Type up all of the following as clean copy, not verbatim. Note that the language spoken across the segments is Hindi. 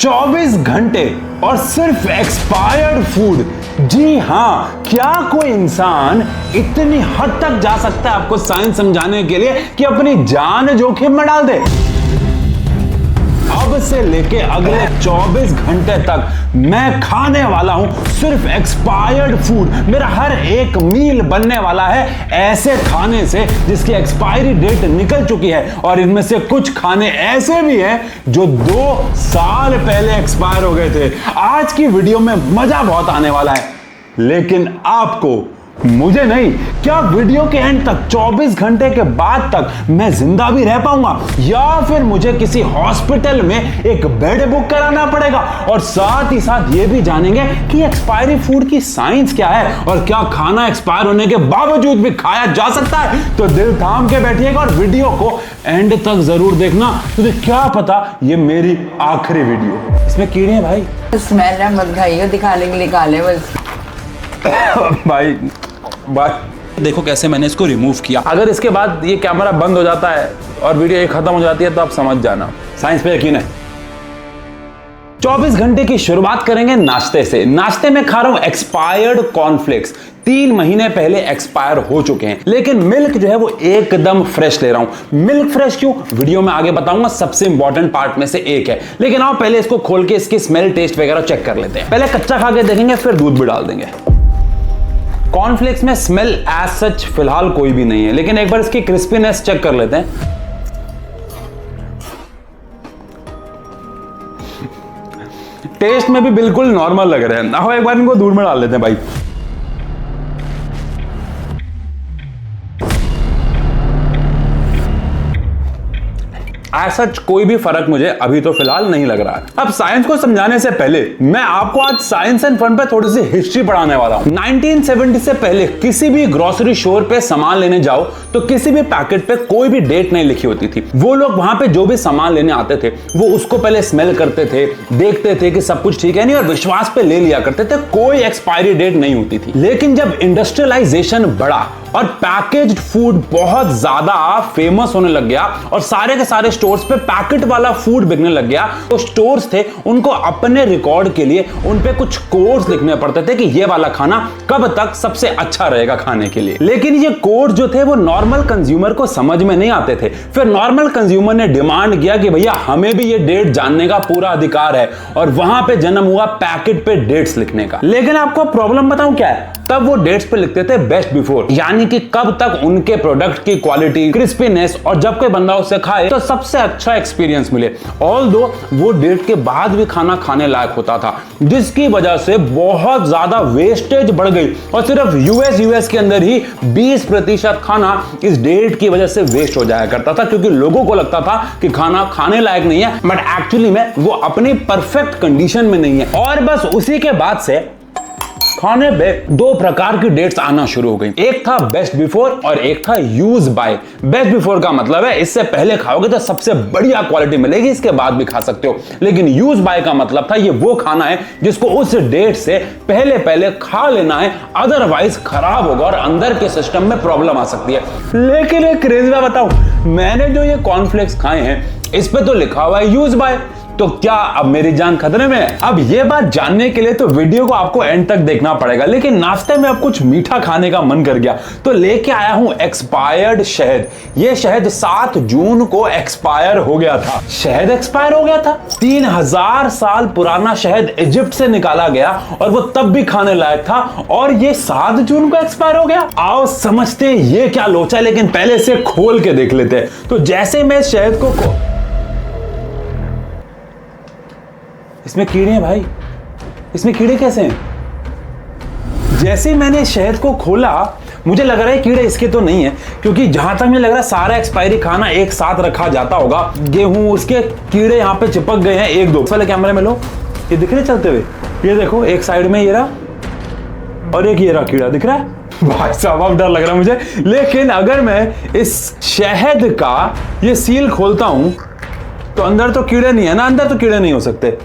24 घंटे और सिर्फ एक्सपायर्ड फूड। जी हां, क्या कोई इंसान इतनी हद तक जा सकता है आपको साइंस समझाने के लिए कि अपनी जान जोखिम में डाल दे? अब से लेके अगले 24 घंटे तक मैं खाने वाला हूं सिर्फ एक्सपायर्ड फूड। मेरा हर एक मील बनने वाला है ऐसे खाने से जिसकी एक्सपायरी डेट निकल चुकी है, और इनमें से कुछ खाने ऐसे भी हैं जो 2 साल पहले एक्सपायर हो गए थे। आज की वीडियो में मजा बहुत आने वाला है, लेकिन आपको, मुझे नहीं। क्या वीडियो के एंड तक 24 घंटे के बाद तक मैं जिंदा भी रह पाऊंगा, या फिर मुझे किसी हॉस्पिटल में एक बेड बुक कराना पड़ेगा? और साथ ही साथ ये भी जानेंगे कि एक्सपायरी फूड की साइंस क्या है, और क्या खाना एक्सपायर होने के बावजूद भी खाया जा सकता है? तो दिल थाम के बैठिएगा और वीडियो को एंड तक जरूर देखना, तुझे क्या पता ये मेरी आखिरी वीडियो। इसमें कीड़े हैं भाई, स्मेल ना मत खाइए, दिखाने के लिए खा ले बस। भाई देखो कैसे मैंने इसको रिमूव किया। अगर इसके बाद ये कैमरा बंद हो जाता है और वीडियो ये खत्म हो जाती है तो आप समझ जाना साइंस पे यकीन है। 24 घंटे की शुरुआत करेंगे नाश्ते से। नाश्ते में खा रहा हूं एक्सपायर्ड कॉर्नफ्लेक्स। 3 महीने पहले एक्सपायर हो चुके हैं, लेकिन मिल्क जो है वो एकदम फ्रेश ले रहा हूं। मिल्क फ्रेश क्यों, वीडियो में आगे बताऊंगा, सबसे इंपॉर्टेंट पार्ट में से एक है। लेकिन आओ पहले इसको खोल के इसकी स्मेल, टेस्ट वगैरह चेक कर लेते हैं। पहले कच्चा खा के देखेंगे, फिर दूध भी डाल देंगे। कॉर्नफ्लेक्स में स्मेल एज सच फिलहाल कोई भी नहीं है, लेकिन एक बार इसकी क्रिस्पीनेस चेक कर लेते हैं। टेस्ट में भी बिल्कुल नॉर्मल लग रहे हैं। आओ एक बार इनको दूध में डाल लेते हैं भाई। ऐसा कोई भी फर्क मुझे अभी तो फिलहाल नहीं लग रहा है। अब साइंस को समझाने से पहले मैं आपको आज साइंस एंड फन पे थोड़ी सी हिस्ट्री पढ़ाने वाला हूं। 1970 से पहले किसी भी ग्रोसरी स्टोर पे सामान लेने जाओ तो किसी भी पैकेट पे कोई भी डेट नहीं लिखी होती थी। वो लोग वहां पे जो भी सामान लेने आते थे वो उसको पहले स्मेल करते थे, देखते थे कि सब कुछ ठीक है नहीं, और विश्वास पे ले लिया करते थे। कोई एक्सपायरी डेट नहीं होती थी। लेकिन जब इंडस्ट्रियलाइजेशन बढ़ा और पैकेज्ड फूड बहुत ज्यादा फेमस होने लग गया और सारे के सारे स्टोर्स पे पैकेट वाला फूड बिकने लग गया, तो स्टोर्स थे उनको अपने रिकॉर्ड के लिए उन पे कुछ कोड्स लिखने पड़ते थे कि ये वाला खाना कब तक सबसे अच्छा रहेगा खाने के लिए। लेकिन ये कोड जो थे वो नॉर्मल कंज्यूमर को समझ में नहीं आते थे। फिर नॉर्मल कंज्यूमर ने डिमांड किया कि भैया हमें भी ये डेट जानने का पूरा अधिकार है, और वहां पे जन्म हुआ पैकेट पे डेट्स लिखने का। लेकिन आपको प्रॉब्लम बताऊं क्या है, तब वो डेट्स पे लिखते थे बेस्ट बिफोर, यानी कि कब तक उनके प्रोडक्ट की क्वालिटी, क्रिस्पीनेस, और जब कोई बंदा उसे खाए तो सबसे अच्छा एक्सपीरियंस मिले। ऑल्दो वो डेट के बाद भी खाना खाने लायक होता था, जिसकी वजह से बहुत ज्यादा वेस्टेज बढ़ गई, और सिर्फ यूएस के अंदर ही 20% खाना इस डेट की वजह से वेस्ट हो जाया करता था, क्योंकि लोगों को लगता था कि खाना खाने लायक नहीं है, बट एक्चुअली में वो अपनी परफेक्ट कंडीशन में नहीं है। और बस उसी के बाद से खाने पे 2 प्रकार की डेट्स आना शुरू हो गई। एक था बेस्ट बिफोर और एक था यूज बाय। बेस्ट बिफोर का मतलब है इससे पहले खाओगे तो सबसे बढ़िया क्वालिटी मिलेगी, इसके बाद भी खा सकते हो। लेकिन यूज बाय का मतलब था ये वो खाना है जिसको उस डेट से पहले पहले खा लेना है, अदरवाइज खराब होगा और अंदर के सिस्टम में प्रॉब्लम आ सकती है। लेकिन एक क्रेज में बताऊं, मैंने जो ये कॉर्नफ्लेक्स खाए हैं इस पे तो लिखा हुआ है यूज बाय, तो क्या अब मेरी जान खतरे में है? अब ये बात जानने के लिए तो वीडियो को आपको एंड तक देखना पड़ेगा। लेकिन नाश्ते में अब कुछ मीठा खाने का मन कर गया तो लेके आया हूं एक्सपायर्ड शहद। ये शहद 7 जून को एक्सपायर हो गया था। शहद एक्सपायर हो गया था? 3000 साल पुराना शहद इजिप्ट से निकाला गया और वो तब भी खाने लायक था, और ये 7 जून को एक्सपायर हो गया। आओ समझते ये क्या लोचा, लेकिन पहले से खोल के देख लेते हैं। तो जैसे मैं शहद को इसमें कीड़े हैं भाई, इसमें कीड़े कैसे हैं? जैसे मैंने शहद को खोला मुझे लग रहा है कीड़े इसके तो नहीं है, क्योंकि जहां तक मुझे लग रहा है सारा एक्सपायरी खाना एक साथ रखा जाता होगा। गेहूं उसके कीड़े यहाँ पे चिपक गए हैं 1-2। पहले कैमरे में लो, ये दिख रहे चलते हुए, ये देखो एक साइड में ये रहा और एक ये रहा कीड़ा दिख रहा है। भाई साहब अब डर लग रहा है मुझे। लेकिन अगर मैं इस शहद का ये सील खोलता हूं तो अंदर तो कीड़े नहीं है ना, अंदर तो कीड़े नहीं हो सकते।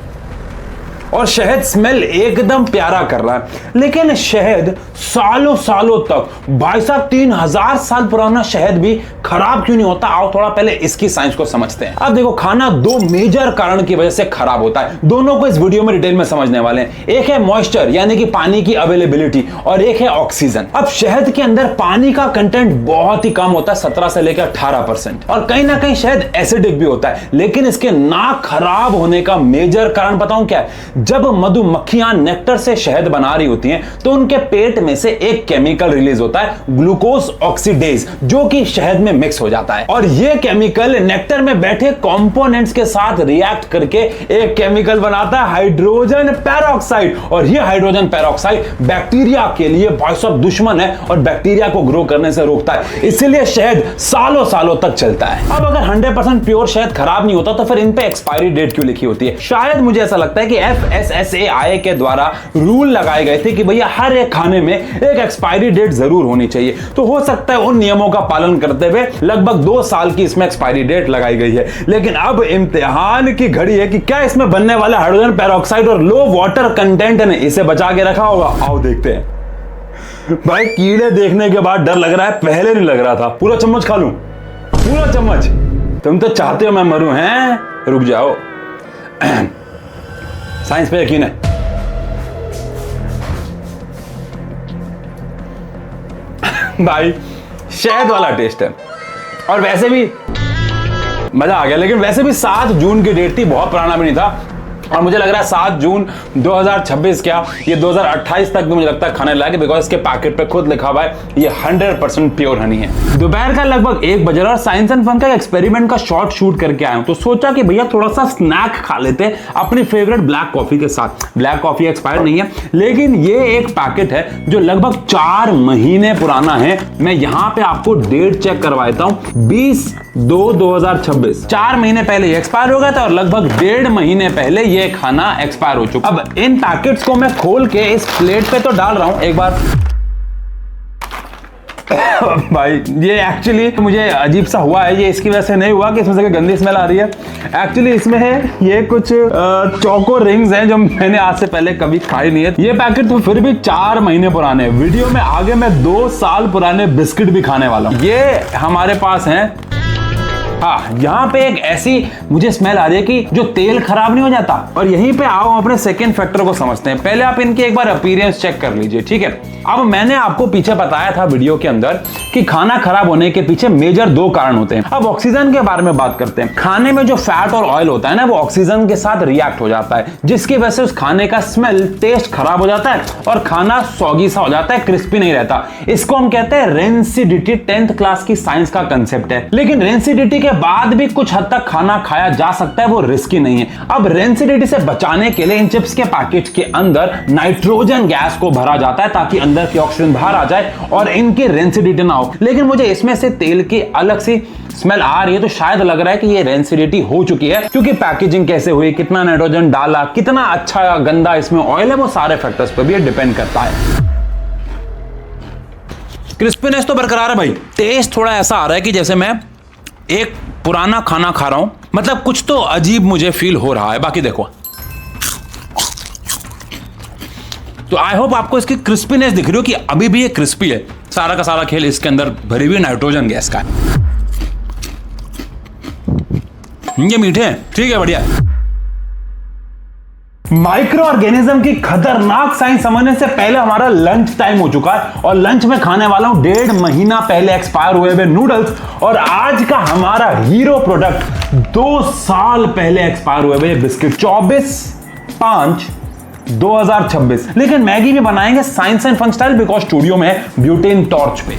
और शहद स्मेल एकदम प्यारा कर रहा है। लेकिन शहद सालों सालों तक, भाई साहब 3000 साल पुराना शहद भी खराब क्यों नहीं होता? आओ थोड़ा पहले इसकी साइंस को समझते हैं। अब देखो, खाना दो मेजर कारण की वजह से खराब होता है, दोनों को इस वीडियो में डिटेल में समझने वाले हैं। एक है मॉइस्चर यानी कि पानी की अवेलेबिलिटी, और एक है ऑक्सीजन। अब शहद के अंदर पानी का कंटेंट बहुत ही कम होता है, 17 से लेकर 18%, और कहीं ना कहीं शहद एसिडिक भी होता है। लेकिन इसके ना खराब होने का मेजर कारण बताऊं क्या है? जब मधुमक्खियां नेक्टर से शहद बना रही होती हैं तो उनके पेट में से एक केमिकल रिलीज होता है, ग्लूकोज ऑक्सीडेज, जो कि शहद में मिक्स हो जाता है। और यह केमिकल नेक्टर में बैठे कंपोनेंट्स के साथ रिएक्ट करके एक केमिकल बनाता है हाइड्रोजन पेरोक्साइड, और यह हाइड्रोजन पेरोक्साइड बैक्टीरिया के लिए भाई साहब दुश्मन है और बैक्टीरिया को ग्रो करने से रोकता है। इसलिए शहद सालों सालों तक चलता है। अब अगर 100% प्योर शहद खराब नहीं होता तो फिर इन पे एक्सपायरी डेट क्यों लिखी होती है? शायद मुझे ऐसा लगता है कि FSSAI के द्वारा रूल लगाए गए थे कि भैया हर एक खाने में एक एक्सपायरी डेट जरूर होनी चाहिए। तो हो सकता है उन नियमों का पालन करते हुए लगभग 2 साल की इसमें एक्सपायरी डेट लगाई गई है। लेकिन अब इम्तिहान की घड़ी है कि क्या इसमें बनने वाला हाइड्रोजन पेरोक्साइड और लो वाटर कंटेंट ने इसे बचा के रखा होगा। आओ देखते हैं। भाई कीड़े देखने के बाद डर लग रहा है, पहले नहीं लग रहा था। पूरा चम्मच खा लूं? पूरा चम्मच? तुम तो चाहते हो मैं मरूं, हैं? रुक जाओ, साइंस पे यकीन है। भाई शहद वाला टेस्ट है, और वैसे भी मजा आ गया। लेकिन वैसे भी 7 जून की डेट थी, बहुत पुराना भी नहीं था, और मुझे लग रहा है 7 जून 2026 क्या ये 2028 तक भी मुझे लगता है खाने लायक, बिकॉज इसके पैकेट पे खुद लिखा हुआ है ये 100% प्योर हनी है। दोपहर का लगभग 1 बज रहा और साइंस एंड फन का एक्सपेरिमेंट का शॉर्ट शूट करके आया हूं, तो सोचा कि भैया थोड़ा सा स्नैक खा लेते हैं अपनी फेवरेट ब्लैक कॉफी के साथ। ब्लैक कॉफी एक्सपायर नहीं है, लेकिन ये एक पैकेट है जो लगभग 4 महीने पुराना है। मैं यहां पे आपको डेट चेक करवा देता हूं, 20/2/2026। 4 महीने पहले ये एक्सपायर हो गया था और लगभग 1.5 महीने पहले ये खाना एक्सपायर हो चुका। अब इन पैकेट्स को मैं खोल के इस प्लेट पे तो डाल रहा हूं एक बार। भाई ये एक्चुअली मुझे अजीब सा हुआ है, ये इसकी वजह से नहीं हुआ कि इसमें से गंदी स्मेल आ रही है। एक्चुअली इसमें है ये कुछ चोको रिंग्स हैं जो मैंने आज से पहले कभी खाई नहीं है। ये पैकेट तो फिर भी 4 महीने पुराने हैं। वीडियो में आगे मैं 2 साल पुराने बिस्किट भी खाने वाला हूं। ये हमारे पास हैं। हाँ, यहाँ पे एक ऐसी मुझे स्मेल आ रही है कि जो तेल खराब नहीं हो जाता। और यहीं पे आओ अपने सेकंड फैक्टर को समझते हैं। पहले आप इनकी एक बार अपीयरेंस चेक कर लीजिए, ठीक है? अब मैंने आपको पीछे बताया था वीडियो के अंदर कि खाना खराब होने के पीछे मेजर 2 कारण होते हैं। अब ऑक्सीजन के बारे में बात करते हैं। खाने में जो फैट और ऑयल होता है ना, वो ऑक्सीजन के साथ रिएक्ट हो जाता है, जिसकी वजह से उस खाने का स्मेल, टेस्ट खराब हो जाता है और खाना सॉगी सा हो जाता है, क्रिस्पी नहीं रहता। इसको हम कहते हैं रेंसिडिटी। 10th क्लास की साइंस का कंसेप्ट है। लेकिन रेंसिडिटी के बाद भी कुछ हद तक खाना खाया जा सकता है, वो रिस्की नहीं है। अब रेंसिडिटी से बचाने के लिए इन चिप्स के पैकेट के अंदर नाइट्रोजन गैस को भरा जाता है ताकि अंदर की ऑक्सीजन बाहर आ जाए और इनकी रेंसिडिटी ना हो। लेकिन मुझे इसमें से तेल की अलग सी स्मेल आ रही है, तो शायद लग रहा है कि ये रेंसिडिटी हो चुकी है, क्योंकि पैकेजिंग कैसे हुई, कितना नाइट्रोजन डाला, कितना अच्छा या गंदा इसमें ऑयल है, वो सारे फैक्टर्स पर भी डिपेंड करता है। क्रिस्पीनेस तो बरकरार है भाई। टेस्ट थोड़ा ऐसा आ रहा है कि जैसे मैं एक पुराना खाना खा रहा हूं, मतलब कुछ तो अजीब मुझे फील हो रहा है। बाकी देखो, तो आई होप आपको इसकी क्रिस्पीनेस दिख रही हो कि अभी भी ये क्रिस्पी है। सारा का सारा खेल इसके अंदर भरी हुई नाइट्रोजन गैस का है। ये मीठे हैं, ठीक है, बढ़िया। माइक्रो ऑर्गेनिज्म की खतरनाक साइंस समझने से पहले हमारा लंच टाइम हो चुका है, और लंच में खाने वाला हूं 1.5 महीना पहले एक्सपायर हुए हुए नूडल्स, और आज का हमारा हीरो प्रोडक्ट 2 साल पहले एक्सपायर हुए हुए बिस्किट। 24/5/2026। लेकिन मैगी भी बनाएंगे science and fun style, because studio में है ब्यूटेन टॉर्च पे।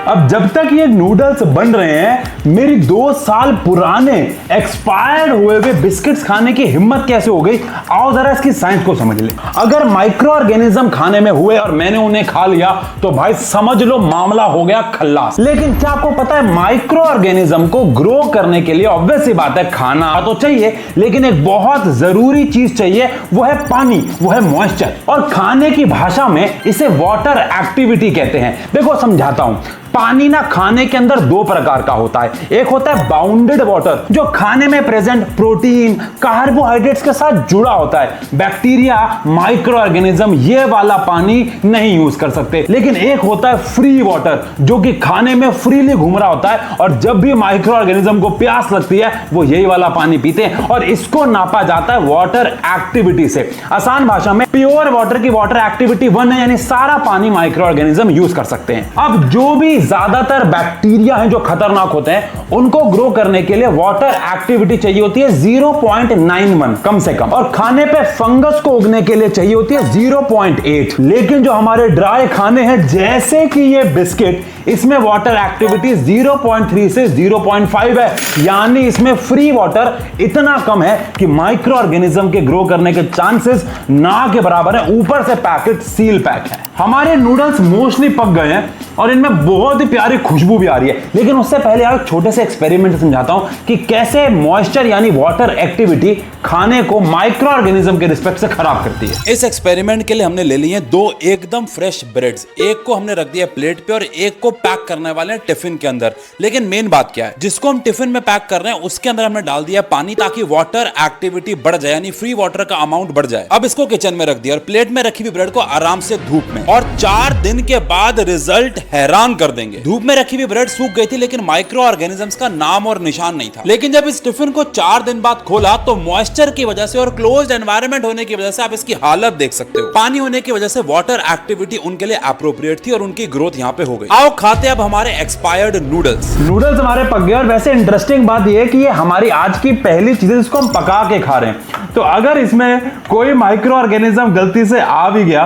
अब जब तक ये नूडल्स बन रहे हैं, मेरी 2 साल पुराने एक्सपायर्ड हुए हुए बिस्किट्स खाने की हिम्मत कैसे हो गई? आओ जरा इसकी साइंस को समझ ले। अगर माइक्रो ऑर्गेनिज्म खाने में हुए और मैंने उन्हें खा लिया तो भाई समझ लो मामला हो गया खल्लास। लेकिन क्या आपको पता है, माइक्रो ऑर्गेनिज्म को ग्रो करने के लिए ऑब्वियस सी बात है खाना तो चाहिए, लेकिन एक बहुत जरूरी चीज चाहिए, वो है पानी, वो है मॉइस्चर। और खाने की भाषा में इसे वाटर एक्टिविटी कहते हैं। देखो समझाता हूं। पानी ना खाने के अंदर दो प्रकार का होता है। एक होता है बाउंडेड वाटर, जो खाने में प्रेजेंट प्रोटीन, कार्बोहाइड्रेट्स के साथ जुड़ा होता है। बैक्टीरिया, माइक्रो ऑर्गेनिज्म ये वाला पानी नहीं यूज कर सकते। लेकिन एक होता है फ्री वाटर, जो कि खाने में फ्रीली घूम रहा होता है, और जब भी माइक्रो ऑर्गेनिज्म को प्यास लगती है वो यही वाला पानी पीते हैं, और इसको नापा जाता है वाटर एक्टिविटी से। आसान भाषा में प्योर वाटर की वाटर एक्टिविटी 1 है, यानी सारा पानी माइक्रो ऑर्गेनिज्म यूज कर सकते हैं। अब जो भी ज्यादातर बैक्टीरिया हैं जो खतरनाक होते हैं, उनको ग्रो करने के लिए वाटर एक्टिविटी चाहिए होती है 0.91 कम से कम, और खाने पे फंगस को उगने के लिए चाहिए होती है 0.8। लेकिन जो हमारे ड्राई खाने हैं जैसे कि ये बिस्किट, इसमें वाटर एक्टिविटी 0.3 से 0.5 है, यानी इसमें फ्री वाटर इतना कम है कि माइक्रो ऑर्गेनिज्म के ग्रो करने के चांसेस ना के बराबर है। ऊपर से पैकेट सील पैक है। हमारे नूडल्स मोस्टली पक गए हैं और इनमें बहुत ही प्यारी खुशबू भी आ रही है, लेकिन उससे पहले आप छोटे से एक्सपेरिमेंट समझाता हूं कि कैसे मॉइस्चर यानी वाटर एक्टिविटी खाने को माइक्रो ऑर्गेनिज्म के रिस्पेक्ट से खराब करती है। इस एक्सपेरिमेंट के लिए हमने ले लिए 2 एकदम फ्रेश ब्रेड्स, एक को हमने रख दिया प्लेट पे और एक को पैक करने वाले हैं टिफिन के अंदर। लेकिन मेन बात क्या है, जिसको हम टिफिन में पैक कर रहे हैं उसके अंदर हमने डाल दिया पानी, ताकि वाटर एक्टिविटी बढ़ जाए, यानी फ्री वाटर का अमाउंट बढ़ जाए। अब इसको किचन में रख दिया और प्लेट में रखी हुई ब्रेड को आराम से धूप में, और 4 दिन के बाद रिजल्ट हैरान कर देंगे। धूप में रखी हुई ब्रेड सूख गई थी, लेकिन माइक्रो ऑर्गेनिजम्स का नाम और निशान नहीं था। लेकिन जब इस टिफिन को 4 दिन बाद खोला तो मॉइस्चर की वजह से और क्लोज्ड एनवायरनमेंट होने की वजह से आप इसकी हालत देख सकते हो। पानी होने की वजह से वाटर एक्टिविटी उनके लिए एप्रोप्रिएट थी और उनकी ग्रोथ यहाँ पे हो गई। आओ खाते अब हमारे एक्सपायर्ड नूडल्स। नूडल्स हमारे पक गए, और वैसे इंटरेस्टिंग बात यह है कि ये हमारी आज की पहली चीज है जिसको हम पका के खा रहे हैं। तो अगर इसमें कोई माइक्रो ऑर्गेनिज्म गलती से आ भी गया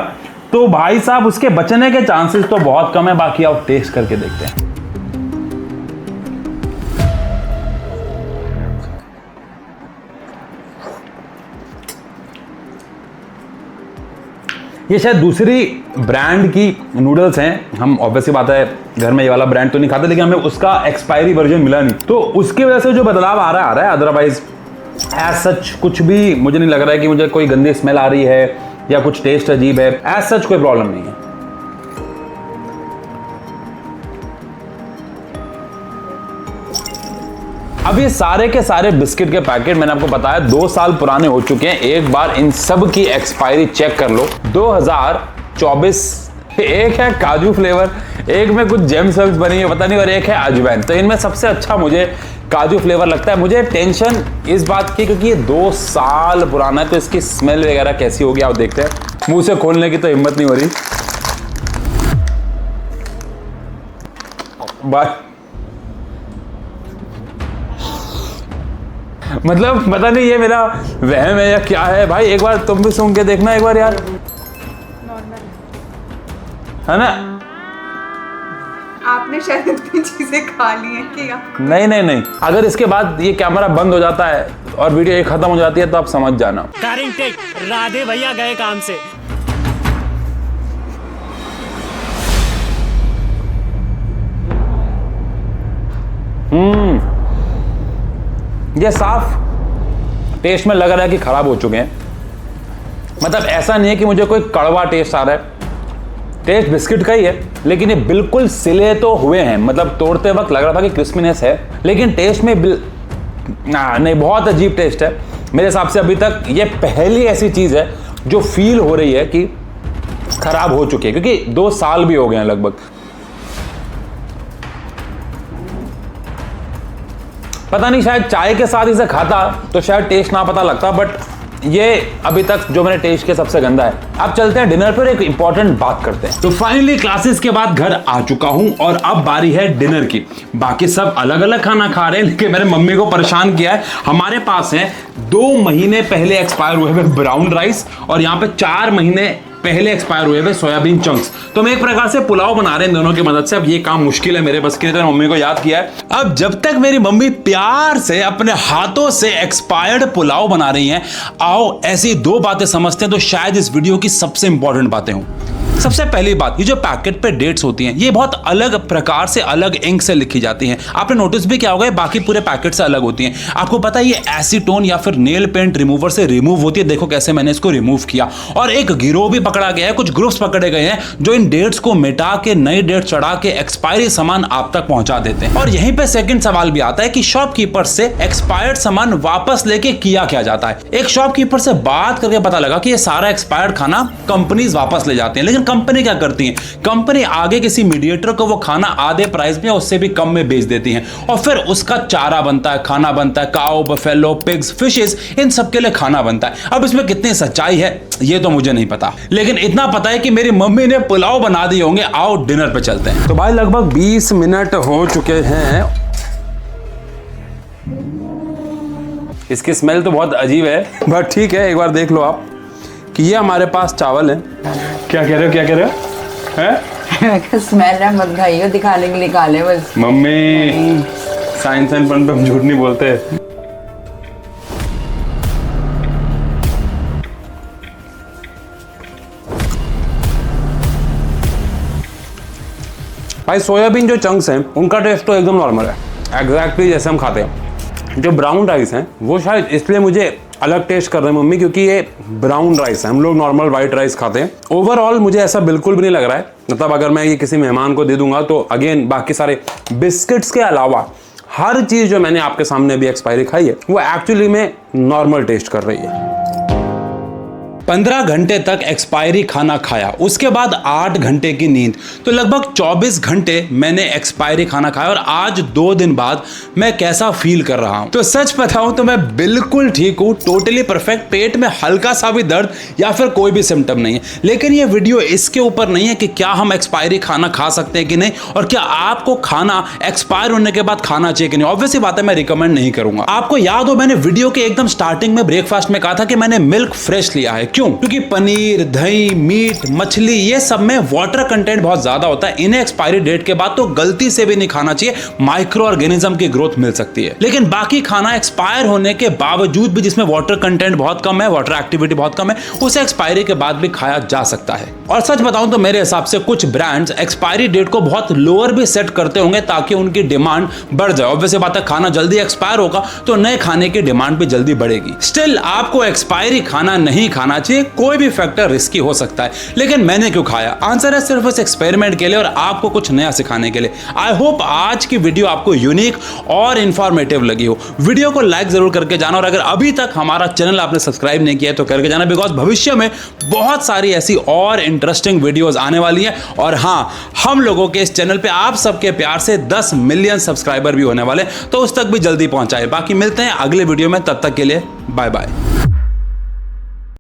तो भाई साहब उसके बचने के चांसेस तो बहुत कम है। बाकी आप टेस्ट करके देखते हैं। ये शायद दूसरी ब्रांड की नूडल्स हैं। हम ऑब्वियसली बात है घर में ये वाला ब्रांड तो नहीं खाते, लेकिन हमें उसका एक्सपायरी वर्जन मिला नहीं, तो उसकी वजह से जो बदलाव आ रहा है। अदरवाइज एज सच कुछ भी मुझे नहीं लग रहा है कि मुझे कोई गंदी स्मेल आ रही है या कुछ टेस्ट अजीब है। एज सच कोई प्रॉब्लम नहीं है। अब ये सारे के सारे बिस्किट के पैकेट मैंने आपको बताया 2 साल पुराने हो चुके हैं। एक बार इन सब की एक्सपायरी चेक कर लो। 2024 एक है काजू फ्लेवर, एक में कुछ जेम्स वेम्स बनी है पता नहीं, और एक है अजवाइन। तो इनमें सबसे अच्छा मुझे काजू फ्लेवर लगता है। मुझे टेंशन इस बात की क्योंकि ये 2 साल पुराना है, तो इसकी स्मेल वगैरह कैसी होगी आप देखते हैं। मुंह से खोलने की तो हिम्मत नहीं हो रही। मतलब पता नहीं ये मेरा वहम है या क्या है। भाई एक बार तुम भी सूंघ के देखना एक बार यार, है ना? आपने शायद इतनी चीजें खा ली हैं कि आप... नहीं, अगर इसके बाद ये कैमरा बंद हो जाता है और वीडियो ये खत्म हो जाती है तो आप समझ जाना। राधे भैया गए काम से। ये साफ टेस्ट में लग रहा है कि खराब हो चुके हैं। मतलब ऐसा नहीं है कि मुझे कोई कड़वा टेस्ट आ रहा है, टेस्ट बिस्किट का ही है, लेकिन ये बिल्कुल सिले तो हुए हैं। मतलब तोड़ते वक्त लग रहा था कि क्रिस्पीनेस है, लेकिन टेस्ट में नहीं, बहुत अजीब टेस्ट है। मेरे हिसाब से अभी तक ये पहली ऐसी चीज है जो फील हो रही है कि खराब हो चुकी है, क्योंकि 2 साल भी हो गए हैं लगभग। पता नहीं, शायद चाय के साथ इसे खाता तो शायद टेस्ट ना पता लगता, बट ये अभी तक जो मैंने टेस्ट किया सबसे गंदा है। अब चलते हैं डिनर पर, एक इंपॉर्टेंट बात करते हैं। तो फाइनली क्लासेस के बाद घर आ चुका हूं और अब बारी है डिनर की। बाकी सब अलग अलग खाना खा रहे हैं, लेकिन मैंने मम्मी को परेशान किया है। हमारे पास है 2 महीने पहले एक्सपायर हुए हुए ब्राउन राइस और यहाँ पे 4 महीने पहले एक्सपायर हुए हुए सोयाबीन चंक्स। तो हम एक प्रकार से पुलाव बना रहे हैं इन दोनों की मदद से। अब ये काम मुश्किल है मेरे बस के, तो मम्मी को याद किया है। अब जब तक मेरी मम्मी प्यार से अपने हाथों से एक्सपायर्ड पुलाव बना रही हैं, आओ ऐसी 2 बातें समझते हैं तो शायद इस वीडियो की सबसे इंपॉर्टेंट बातें हों। सबसे पहली बात, ये जो पैकेट पे डेट्स होती हैं ये बहुत अलग प्रकार से अलग इंक से लिखी जाती हैं। आपने नोटिस भी किया होगा बाकी पूरे पैकेट से अलग होती हैं। आपको पता है ये एसीटोन या फिर नेल पेंट रिमूवर से रिमूव होती है। देखो कैसे मैंने इसको रिमूव किया। और एक गिरोह भी पकड़ा गया है, कुछ ग्रुप्स पकड़े गए हैं जो इन डेट्स को मिटा के नई डेट चढ़ा के एक्सपायरी सामान आप तक पहुंचा देते हैं। और यहीं पे सेकंड सवाल भी आता है कि शॉपकीपर से एक्सपायर्ड सामान वापस लेके किया क्या जाता है। एक शॉपकीपर से बात करके पता लगा कि ये सारा एक्सपायर्ड खाना कंपनीज वापस ले जाते हैं। लेकिन कंपनी क्या करती है, कंपनी आगे किसी मीडिएटर को वो खाना आधे प्राइस में उससे भी कम में बेच देती है और फिर उसका चारा बनता है, खाना बनता है। काऊ, बफेलो, पिग्स, फिशेस, इन सब के लिए खाना बनता है। अब इसमें कितनी सच्चाई है ये तो मुझे नहीं पता, लेकिन इतना पता है कि मेरी मम्मी ने पुलाव बना दिए होंगे। आओ डिनर पे चलते हैं। तो भाई लगभग 20 मिनट हो चुके हैं। इसकी स्मेल तो बहुत अजीब है, बट ठीक है, एक बार देख लो आप कि ये हमारे पास चावल है। क्या कह रहे हो, क्या कह रहे हो? हैं? स्मेल है, मत खाइयो, दिखाने के लिए खा ले बस। मम्मी साइंस एंड फन पे हम झूठ नहीं बोलते। भाई सोयाबीन जो चंक्स हैं उनका टेस्ट तो एकदम नॉर्मल है, एग्जैक्टली जैसे हम खाते हैं। जो ब्राउन राइस हैं वो शायद इसलिए मुझे अलग टेस्ट कर रहे हैं मम्मी, क्योंकि ये ब्राउन राइस है, हम लोग नॉर्मल वाइट राइस खाते हैं। ओवरऑल मुझे ऐसा बिल्कुल भी नहीं लग रहा है, मतलब अगर मैं ये किसी मेहमान को दे दूंगा तो अगेन बाकी सारे बिस्किट्स के अलावा हर चीज जो मैंने आपके सामने भी एक्सपायरी खाई है वो एक्चुअली में नॉर्मल टेस्ट कर रही है। 15 घंटे तक एक्सपायरी खाना खाया, उसके बाद 8 घंटे की नींद, तो लगभग 24 घंटे मैंने एक्सपायरी खाना खाया। और आज 2 दिन बाद मैं कैसा फील कर रहा हूं, तो सच बताऊं तो मैं बिल्कुल ठीक हूं, टोटली परफेक्ट। पेट में हल्का सा भी दर्द या फिर कोई भी सिम्टम नहीं है। लेकिन ये वीडियो इसके ऊपर नहीं है कि क्या हम एक्सपायरी खाना खा सकते हैं कि नहीं, और क्या आपको खाना एक्सपायर होने के बाद खाना चाहिए कि नहीं। ऑब्वियसली बात है, मैं रिकमेंड नहीं करूंगा। आपको याद हो मैंने वीडियो के एकदम स्टार्टिंग में ब्रेकफास्ट में कहा था कि मैंने मिल्क फ्रेश लिया है। क्यों? क्योंकि पनीर, दही, मीट, मछली ये सब में वाटर कंटेंट बहुत ज्यादा होता है। इन्हें एक्सपायरी डेट के बाद तो गलती से भी नहीं खाना चाहिए, माइक्रो ऑर्गेनिज्म की ग्रोथ मिल सकती है। लेकिन बाकी खाना एक्सपायर होने के बावजूद भी, जिसमें वाटर कंटेंट बहुत कम है, वाटर एक्टिविटी बहुत कम है, उसे एक्सपायरी के बाद भी खाया जा सकता है। और सच बताऊं तो मेरे हिसाब से कुछ ब्रांड्स एक्सपायरी डेट को बहुत लोअर भी सेट करते होंगे ताकि उनकी डिमांड बढ़ जाए। ऑब्वियसली बात है, खाना जल्दी एक्सपायर होगा तो नए खाने की डिमांड भी जल्दी बढ़ेगी। स्टिल आपको एक्सपायरी खाना नहीं खाना चाहिए, कोई भी फैक्टर रिस्की हो सकता है। लेकिन मैंने क्यों खाया? आंसर है सिर्फ इस एक्सपेरिमेंट के लिए और आपको कुछ नया सिखाने के लिए। आई होप आज की वीडियो आपको यूनिक और इंफॉर्मेटिव लगी हो। वीडियो को लाइक जरूर करके जाना, और अगर अभी तक हमारा चैनल आपने सब्सक्राइब नहीं किया तो करके जाना, बिकॉज भविष्य में बहुत सारी ऐसी और इंटरेस्टिंग वीडियोस आने वाली हैं। और हाँ, हम लोगों के इस चैनल पे आप सबके प्यार से 10 मिलियन सब्सक्राइबर भी होने वाले, तो उस तक भी जल्दी पहुंचाए। बाकी मिलते हैं अगले वीडियो में, तब तक के लिए बाय बाय।